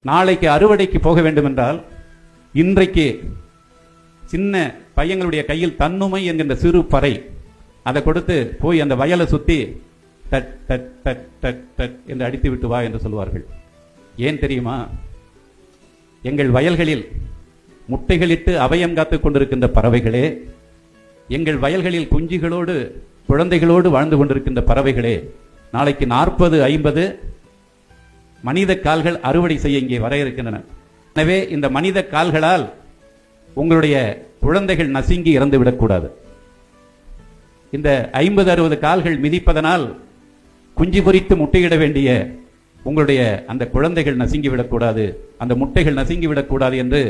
நாளைக்கு அறுவடைக்கு போக வேண்டும் என்றால் இன்றைக்கு சின்ன பையங்களுடைய கையில் தன்னுமை என்கின்ற சிறு பறை அதை கொடுத்து போய் அந்த வயலை சுத்தி that that that that that என்று அடித்து விட்டு வா என்று சொல்வார்கள். ஏன் தெரியுமா? எங்கள் வயல்களில் முட்டைகளிட்டு அபயம் காத்துக் கொண்டிருக்கின்ற பறவைகளே, எங்கள் வயல்களில் குஞ்சுகளோடு குழந்தைகளோடு வாழ்ந்து கொண்டிருக்கின்ற பறவைகளே, நாளைக்கு 40-50 மனித கால்கள் அறுவடை செய்ய இங்கே வர இருக்கின்றன. எனவே இந்த மனித கால்களால் உங்களுடைய குழந்தைகள் நசுங்கி இறந்து விடக்கூடாது. இந்த 50-60 கால்கள் மிதிப்பதனால் குஞ்சு பொரித்து முட்டையிட வேண்டிய உங்களுடைய அந்த குழந்தைகள் நசுங்கி விடக்கூடாது, அந்த முட்டைகள் நசுங்கி விடக்கூடாது என்று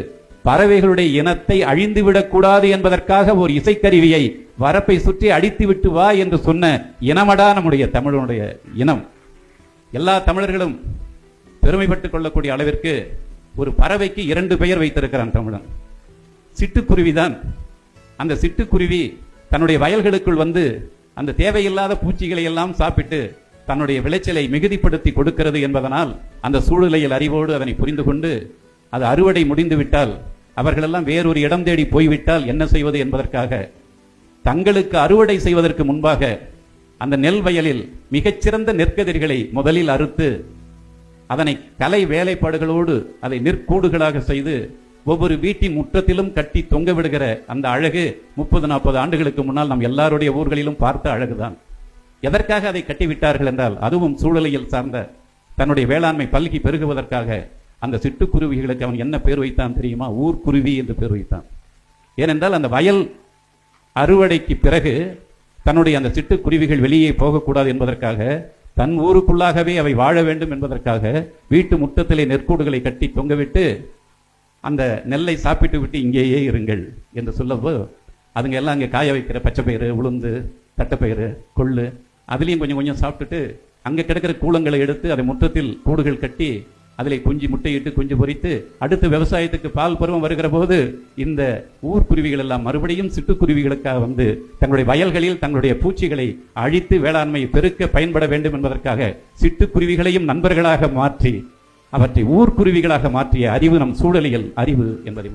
பறவைகளுடைய இனத்தை அழிந்து விடக்கூடாது என்பதற்காக ஒரு இசைக்கருவியை வரப்பை சுற்றி அடித்து விட்டு வா என்று சொன்ன இனமடா நம்முடைய தமிழனுடைய இனம். எல்லா தமிழர்களும் பெருமைப்பட்டுக் கொள்ளக்கூடிய அளவிற்கு ஒரு பறவைக்கு 2 பெயர் வைத்திருக்கிறான் தமிழன். சிட்டுக்குருவிதான். அந்த சிட்டுக்குருவி தன்னுடைய வயல்களுக்குள் வந்து அந்த தேவையில்லாத பூச்சிகளை எல்லாம் சாப்பிட்டு தன்னுடைய விளைச்சலை மிகுதிப்படுத்தி கொடுக்கிறது என்பதனால் அந்த சூழ்நிலையில் அறிவோடு அதனை புரிந்து கொண்டு அது அறுவடை முடிந்து விட்டால் அவர்களெல்லாம் வேறொரு இடம் தேடி போய்விட்டால் என்ன செய்வது என்பதற்காக தங்களுக்கு அறுவடை செய்வதற்கு முன்பாக அந்த நெல் வயலில் மிகச்சிறந்த நெற்கதிர்களை முதலில் அறுத்து அதனை கலை வேலைப்பாடுகளோடு அதை நெற்கூடுகளாக செய்து ஒவ்வொரு வீட்டின் முற்றத்திலும் கட்டி தொங்க விடுகிற அந்த அழகு 30-40 ஆண்டுகளுக்கு முன்னால் நம் எல்லாருடைய ஊர்களிலும் பார்த்த அழகுதான். எதற்காக அதை கட்டிவிட்டார்கள் என்றால் அதுவும் சூழலியல் சார்ந்த தன்னுடைய வேளாண்மை பல்கி பெருகுவதற்காக. அந்த சிட்டுக்குருவிகளுக்கு அவன் என்ன பேர் வைத்தான் தெரியுமா? ஊர்க்குருவி என்று பேர் வைத்தான். ஏனென்றால் அந்த வயல் அறுவடைக்கு பிறகு தன்னுடைய அந்த சிட்டுக்குருவிகள் வெளியே போகக்கூடாது என்பதற்காக, தன் ஊருக்குள்ளாகவே அவை வாழ வேண்டும் என்பதற்காக வீட்டு முற்றத்திலே நெற்கூடுகளை கட்டி தொங்கவிட்டு அந்த நெல்லை சாப்பிட்டு விட்டு இங்கேயே இருங்கள் என்று சொல்லப்போ அதுங்க எல்லாம் அங்கே காய வைக்கிற பச்சை பயிறு, உளுந்து, தட்டைப்பயிறு, கொள்ளு அதுலேயும் கொஞ்சம் கொஞ்சம் சாப்பிட்டுட்டு அங்கே கிடக்கிற கூளங்களை எடுத்து அதை முற்றத்தில் கூடுகள் கட்டி அதிலே குஞ்சு முட்டையிட்டு குஞ்சு பொரித்து அடுத்து விவசாயத்துக்கு பால் பருவம் வருகிற போது இந்த ஊர்க்குருவிகள் எல்லாம் மறுபடியும் சிட்டுக்குருவிகளுக்காக வந்து தங்களுடைய வயல்களில் தங்களுடைய பூச்சிகளை அழித்து வேளாண்மை பெருக்க பயன்பட வேண்டும் என்பதற்காக சிட்டுக்குருவிகளையும் நண்பர்களாக மாற்றி அவற்றை ஊர்க்குருவிகளாக மாற்றிய அறிவு நம் சூழலியல் அறிவு என்பதை